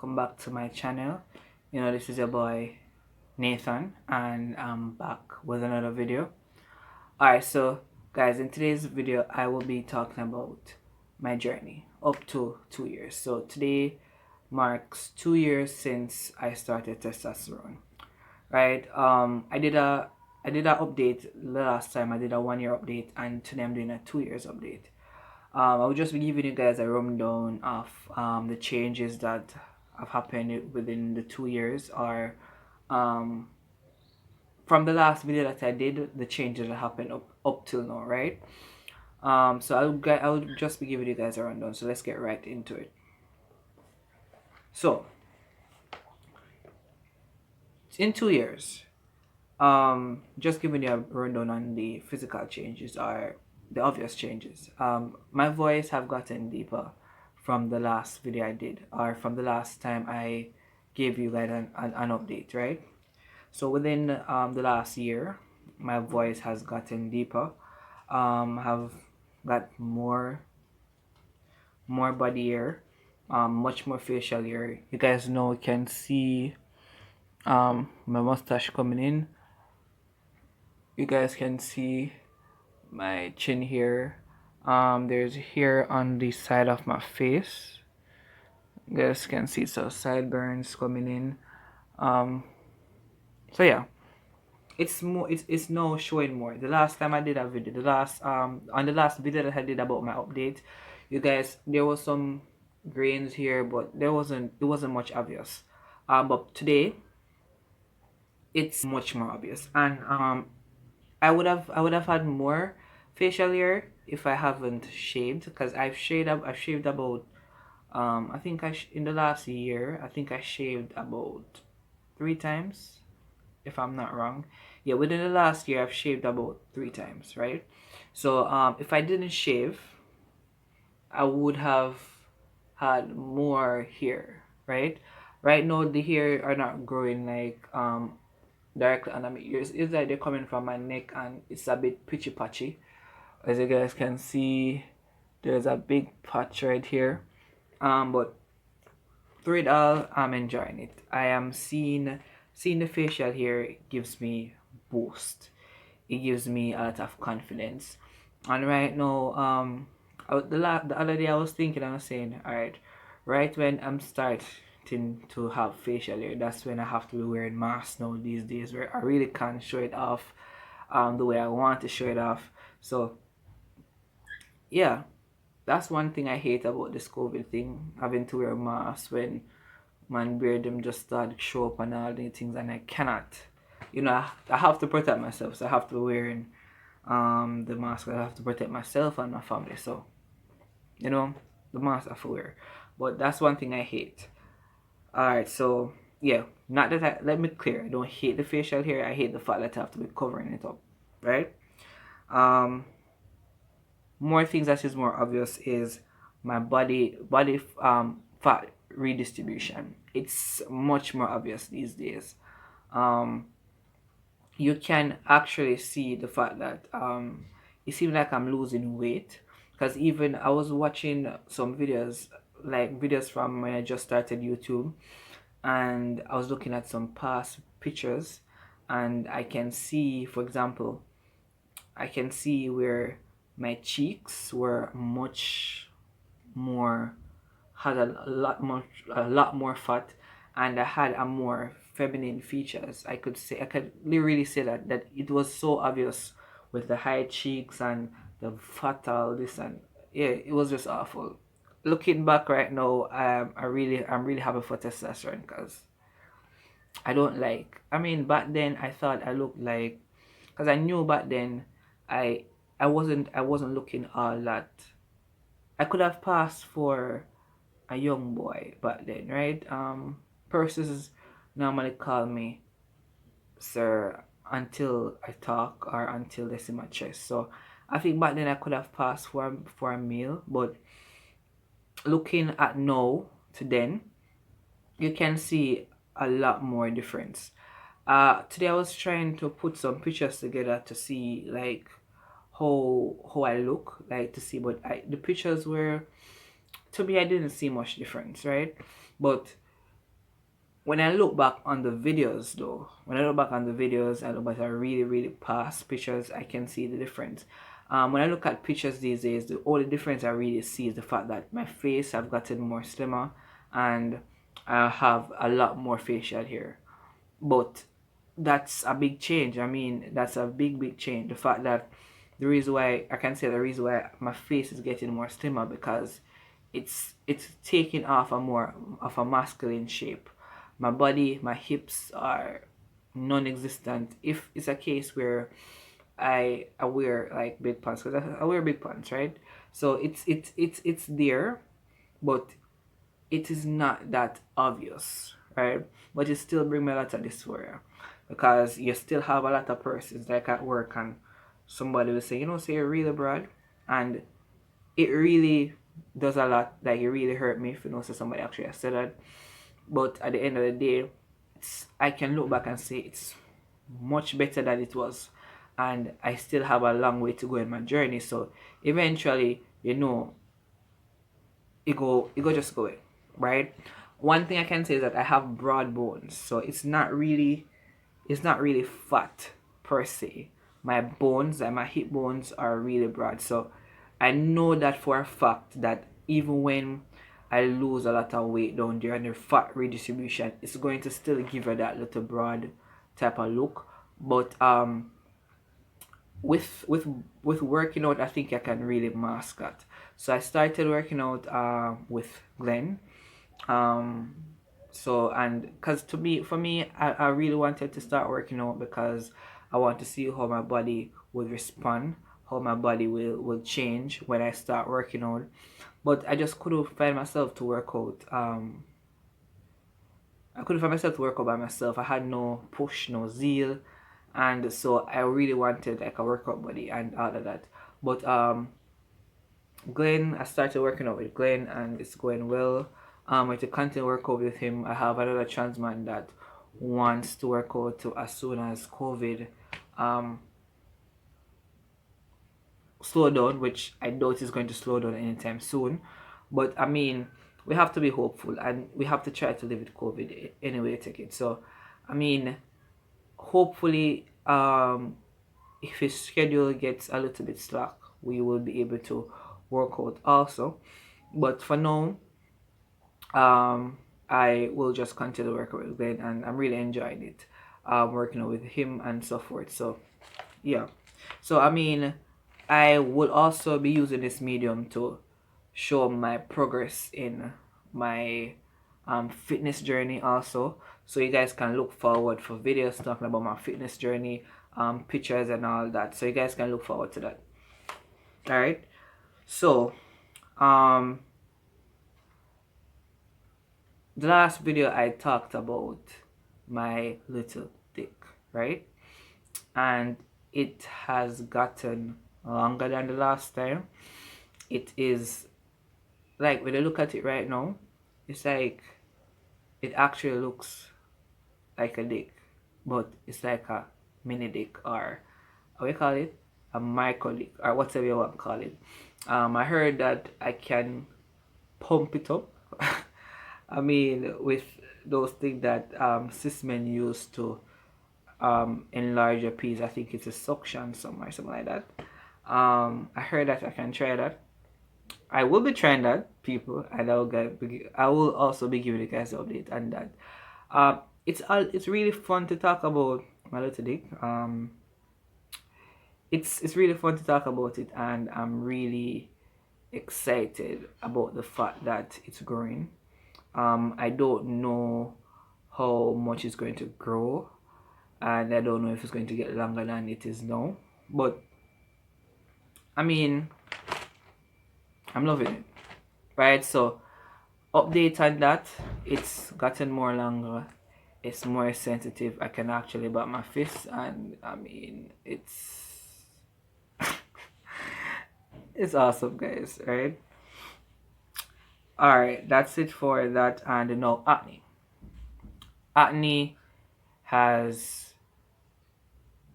welcome back to my channel. This is your boy Nathan, and I'm back with another video. Alright, so guys, in today's video I will be talking about my journey up to 2 years. So today marks 2 years since I started testosterone. Right? I did a update the last time. I did a 1 year update, and today I'm doing a 2 years update. I will just be giving you guys a rundown of the changes that have happened within the 2 years, or um, from the last video that I did, the changes that happened up till now, right? So I'll just be giving you guys a rundown. So let's get right into it. So in 2 years, just giving you a rundown on the physical changes, or the obvious changes. My voice have gotten deeper from the last video I did, or from the last time I gave you guys an update, right? So within the last year, my voice has gotten deeper. Have got more body hair, much more facial hair. You guys know, you can see my mustache coming in. You guys can see my chin here. There's hair on the side of my face. You guys can see some sideburns coming in. So yeah, it's more. It's now showing more. The last time I did a video, on the last video that I did about my update, you guys, there was some grains here, but it wasn't much obvious. But today it's much more obvious, and I would have had more facial hair if I haven't shaved, because I've shaved about I think in the last year I think I shaved about 3 times, if I'm not wrong. Yeah, within the last year I've shaved about 3 times, right? So if I didn't shave, I would have had more hair, right? Right now the hair are not growing like directly under my ears. It's like they're coming from my neck, and it's a bit pitchy patchy. As you guys can see, there's a big patch right here. But through it all, I'm enjoying it. I am seeing the facial hair gives me boost. It gives me a lot of confidence. And right now, the other day I was thinking, I was saying, all right, right when I'm starting to have facial hair, that's when I have to be wearing masks now these days, where I really can't show it off the way I want to show it off. So yeah, that's one thing I hate about this COVID thing, having to wear masks when man beard them just start to show up and all these things, and I cannot. I have to protect myself, so I have to be wearing the mask. I have to protect myself and my family, so the mask I have to wear. But that's one thing I hate. Alright, so yeah, not that let me clear, I don't hate the facial hair, I hate the fact that I have to be covering it up, right? More things that is more obvious is my body fat redistribution. It's much more obvious these days. You can actually see the fact that it seems like I'm losing weight, because even I was watching some videos, like videos from when I just started YouTube, and I was looking at some past pictures, and I can see, for example, I can see where my cheeks were much more, had a lot more fat, and I had a more feminine features. I could really say that it was so obvious with the high cheeks and the fat, all this, and yeah, it was just awful. Looking back right now, I'm really happy for testosterone, because I don't like. I mean, back then I thought I looked like, because I knew back then I I wasn't looking all that. I could have passed for a young boy back then, right? Persons normally call me sir until I talk, or until they see my chest. So I think back then I could have passed for a male, but looking at now to then, you can see a lot more difference. Today I was trying to put some pictures together to see like how I look, like to see, but the pictures were, to me, I didn't see much difference, right? But when I look back on the videos though, when I look back on the videos, I look back at really, really past pictures, I can see the difference. When I look at pictures these days, the only difference I really see is the fact that my face have gotten more slimmer and I have a lot more facial hair. But that's a big change. I mean, that's a big, big change. The fact that the reason why I can say the reason why my face is getting more slimmer because it's taking off a more of a masculine shape. My body, my hips are non-existent. If it's a case where I wear like big pants, because I wear big pants, right? So it's there, but it is not that obvious, right? But it still bring me a lot of dysphoria because you still have a lot of persons like at work and somebody will say, say you're really broad, and it really does a lot. Like it really hurt me if say somebody actually has said that. But at the end of the day, I can look back and say it's much better than it was, and I still have a long way to go in my journey. So eventually, it go just go away, right? One thing I can say is that I have broad bones, so it's not really fat per se. My bones and my hip bones are really broad, so I know that for a fact that even when I lose a lot of weight down there and the fat redistribution, it's going to still give her that little broad type of look. But with working out, I think I can really mask that. So I started working out with Glenn. Um, so and because for me, I really wanted to start working out because I want to see how my body would respond, how my body will change when I start working out. But I just couldn't find myself to work out. I couldn't find myself to work out by myself. I had no push, no zeal, and so I really wanted like a workout buddy and all of that. But Glenn, I started working out with Glenn, and it's going well. I to continue work out with him. I have another trans man that wants to work out to as soon as COVID um slow down, which I doubt is going to slow down anytime soon. But I mean, we have to be hopeful and we have to try to live with COVID anyway, take it. So, I mean, hopefully, if his schedule gets a little bit slack, we will be able to work out also. But for now, I will just continue working with Glenn, and I'm really enjoying it. Working with him and so forth. So yeah. So I mean, I will also be using this medium to show my progress in my fitness journey also. So you guys can look forward for videos talking about my fitness journey, pictures and all that. So you guys can look forward to that. Alright. So um the last video I talked about my little dick, right? And it has gotten longer than the last time. It is like when I look at it right now, it's like it actually looks like a dick, but it's like a mini dick or how we call it, a micro dick or whatever you want to call it. I heard that I can pump it up. I mean, with those things that cis men use to enlarge a piece. I think it's a suction somewhere, something like that. I heard that I can try that. I will be trying that, people, and I will also be giving you guys an update on that. It's really fun to talk about my little dick. It's really fun to talk about it, and I'm really excited about the fact that it's growing. I don't know how much it's going to grow, and I don't know if it's going to get longer than it is now. But I mean, I'm loving it, right? So, update on that. It's gotten more longer. It's more sensitive. I can actually bat my fist, and I mean, it's awesome, guys. Right? All right, that's it for that. And now acne. Acne has.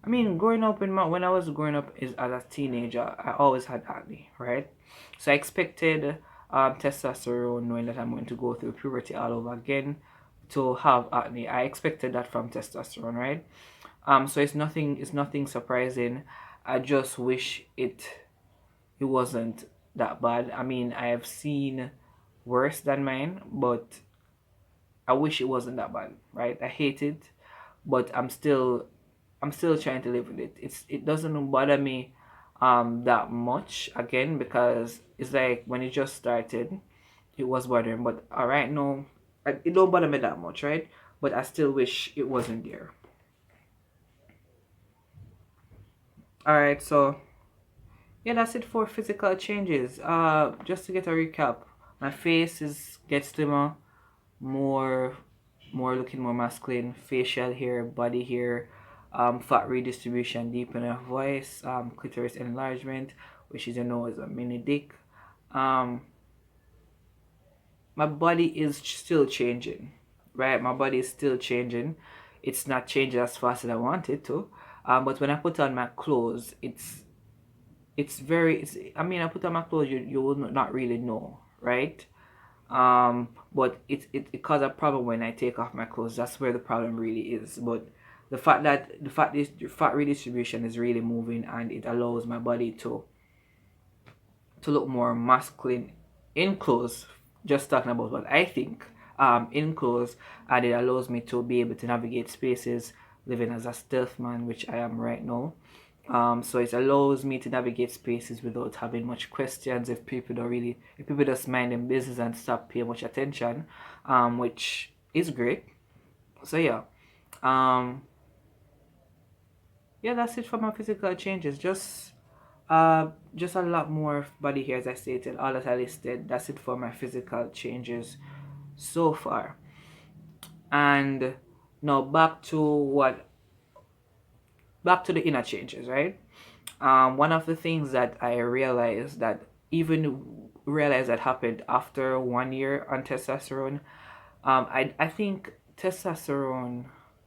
I mean, growing up when I was growing up as a teenager, I always had acne, right? So I expected testosterone, knowing that I'm going to go through puberty all over again, to have acne. I expected that from testosterone, right? So it's nothing surprising. I just wish it wasn't that bad. I mean, I have seen worse than mine, but I wish it wasn't that bad, right? I hate it, but I'm still trying to live with it. It doesn't bother me that much again, because it's like when it just started, it was bothering, but all right, no, it don't bother me that much, right? But I still wish it wasn't there. All right, so yeah, that's it for physical changes. Just to get a recap, my face is gets slimmer, more looking more masculine, facial hair, body hair, fat redistribution, deepening of voice, clitoris enlargement, which is as a mini dick. Um, my body is still changing, right? My body is still changing. It's not changing as fast as I want it to. But when I put on my clothes, I mean, I put on my clothes, you will not really know, right? But it causes a problem when I take off my clothes. That's where the problem really is. But the fat redistribution is really moving, and it allows my body to look more masculine in clothes. Just talking about what I think in clothes, and it allows me to be able to navigate spaces, living as a stealth man, which I am right now. So it allows me to navigate spaces without having much questions if people just mind their business and stop paying much attention, which is great. So um, yeah, that's it for my physical changes. Just a lot more body hair, as I stated, all that I listed. That's it for my physical changes so far. And now back to the inner changes, right? One of the things that I realized that happened after 1 year on testosterone. I think testosterone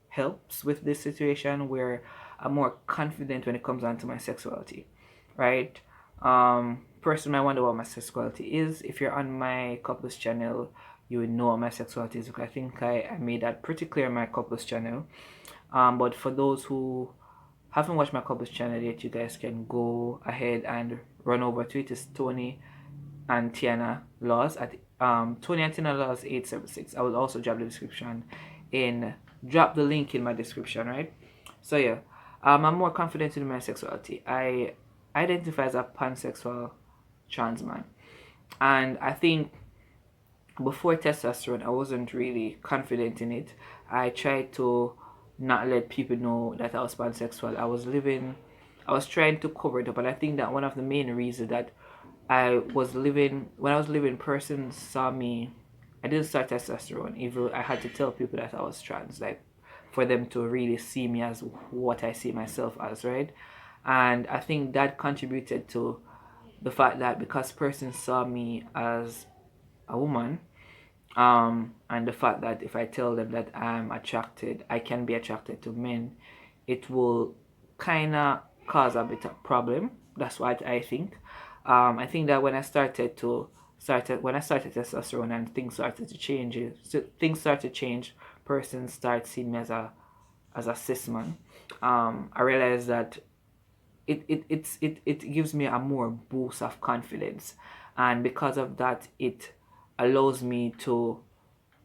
helps with this situation where I'm more confident when it comes down to my sexuality, right? Person might wonder what my sexuality is. If you're on my couples channel, you would know what my sexuality is, because I think I made that pretty clear in my couples channel. But for those who haven't watched my couples channel yet, you guys can go ahead and run over to it. It's Tony and Tiana Laws at Tony and Tiana Laws 876. I will also drop the link in my description, right? So yeah, I'm more confident in my sexuality. I identify as a pansexual trans man, and I think before testosterone, I wasn't really confident in it. I tried to not let people know that I was pansexual. I was trying to cover it up, and I think that one of the main reasons that when I was living, persons saw me. I didn't start testosterone. Even I had to tell people that I was trans, like for them to really see me as what I see myself as, right? And I think that contributed to the fact that because persons saw me as a woman, and the fact that if I tell them that I can be attracted to men, it will kind of cause a bit of problem. That's what I think. I think that when I started testosterone and things started to change. Persons start seeing me as a cis man. I realized that it gives me a more boost of confidence, and because of that, it allows me to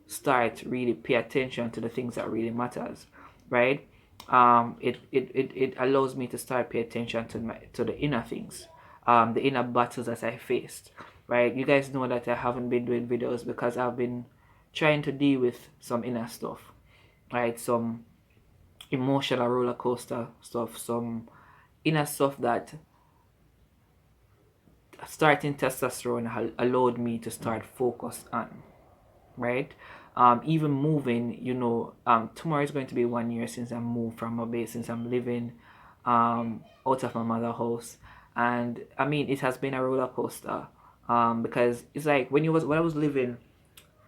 start really pay attention to the things that really matters, right? It allows me to start pay attention to the inner things, the inner battles that I faced, right? You guys know that I haven't been doing videos because I've been trying to deal with some inner stuff, right? Some emotional roller coaster stuff, some inner stuff that starting testosterone allowed me to start focus on, right? Even moving, tomorrow is going to be 1 year since I moved from my base, since I'm living out of my mother's house. And I mean, it has been a roller coaster, because it's like when I was living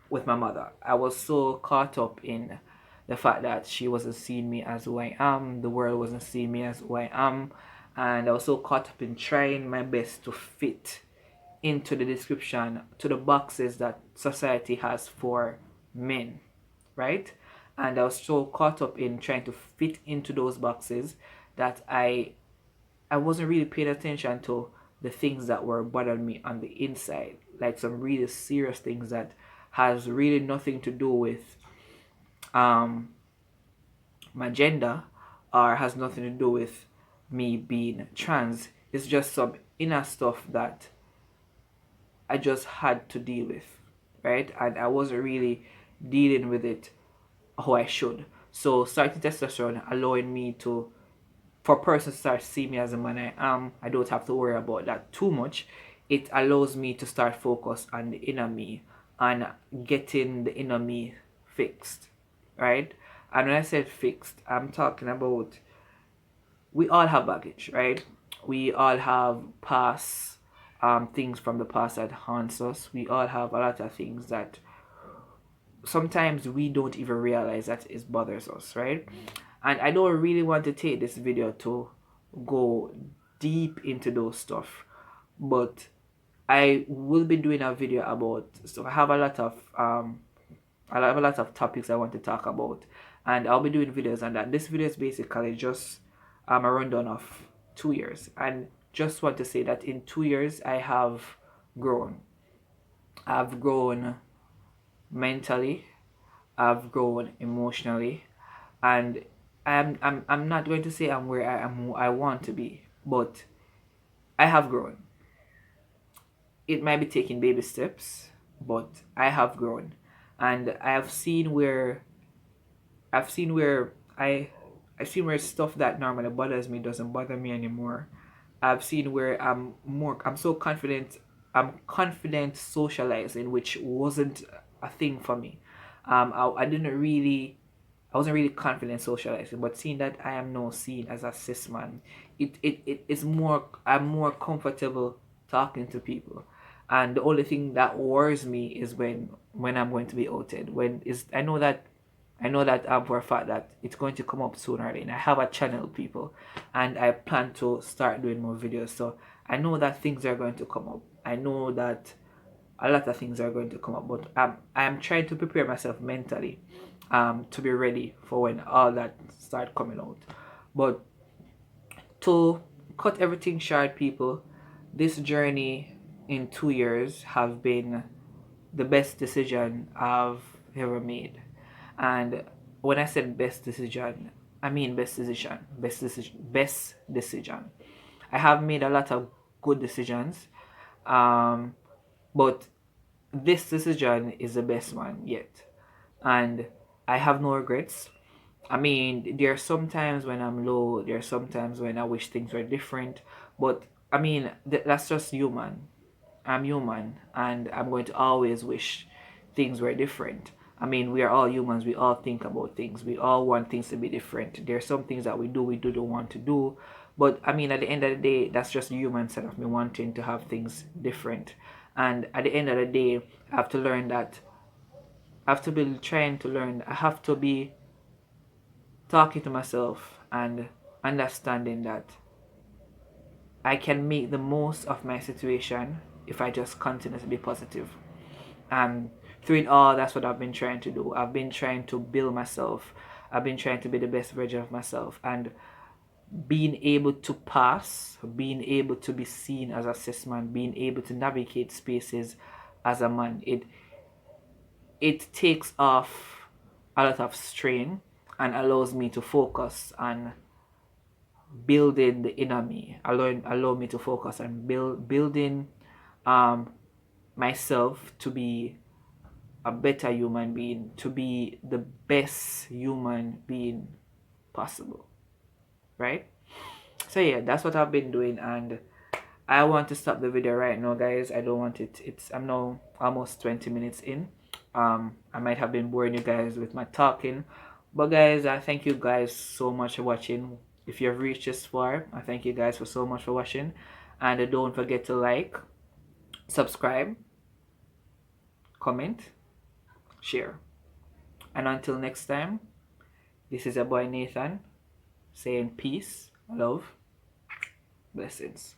with my mother, I was so caught up in the fact that she wasn't seeing me as who I am, the world wasn't seeing me as who I am, and I was so caught up in trying my best to fit into the description, to the boxes that society has for men, right? And I was so caught up in trying to fit into those boxes that I wasn't really paying attention to the things that were bothering me on the inside, like some really serious things that has really nothing to do with um my gender, or has nothing to do with me being trans. It's just some inner stuff that I just had to deal with, right? And I wasn't really dealing with it how I should. So starting testosterone allowing me to, for persons to start seeing me as a man I am, I don't have to worry about that too much. It allows me to start focus on the inner me and getting the inner me fixed, right? And when I said fixed, I'm talking about, we all have baggage, right? We all have past things from the past that haunts us. We all have a lot of things that sometimes we don't even realize that it bothers us, right? And I don't really want to take this video to go deep into those stuff, but I will be doing a video about, so I have a lot of topics I want to talk about, and I'll be doing videos on that. This video is basically just a rundown of 2 years, and just want to say that in 2 years I have grown. I've grown mentally, I've grown emotionally, and I'm not going to say I'm where I want to be, but I have grown. It might be taking baby steps, but I have grown, and I've seen where I've seen where stuff that normally bothers me doesn't bother me anymore. I've seen where I'm so confident. I'm confident socializing, which wasn't a thing for me. I didn't really, I wasn't really confident socializing, but seeing that I am now seen as a cis man, it is more, I'm more comfortable talking to people. And the only thing that worries me is when I'm going to be outed. When is I know that for a fact that it's going to come up sooner or later. I have a channel, people, and I plan to start doing more videos. So I know that things are going to come up. I know that a lot of things are going to come up, but I'm trying to prepare myself mentally to be ready for when all that start coming out. But to cut everything short, people, this journey in 2 years have been the best decision I've ever made. And when I said best decision, I mean best decision, best decision. I have made a lot of good decisions, um, but this decision is the best one yet. And I have no regrets. I mean, there are some times when I'm low, there are some times when I wish things were different, but I mean, that's just human. I'm human, and I'm going to always wish things were different. I mean, we are all humans. We all think about things. We all want things to be different. There are some things that we do don't want to do. But I mean, at the end of the day, that's just the human side of me wanting to have things different. And at the end of the day, I have to learn that, I have to be trying to learn, I have to be talking to myself and understanding that I can make the most of my situation if I just continue to be positive. And through it all, that's what I've been trying to do. I've been trying to build myself. I've been trying to be the best version of myself. And being able to pass, being able to be seen as a cis man, being able to navigate spaces as a man, it takes off a lot of strain and allows me to focus on building the inner me, allow me to focus on building um myself to be a better human being, to be the best human being possible, right? So yeah, that's what I've been doing, and I want to stop the video right now, guys. I don't want it. I'm now almost 20 minutes in. I might have been boring you guys with my talking, but guys, I thank you guys so much for watching. If you've reached this far, I thank you guys for so much for watching, and don't forget to like, subscribe, comment, share, and until next time, this is your boy Nathan saying peace, love, blessings.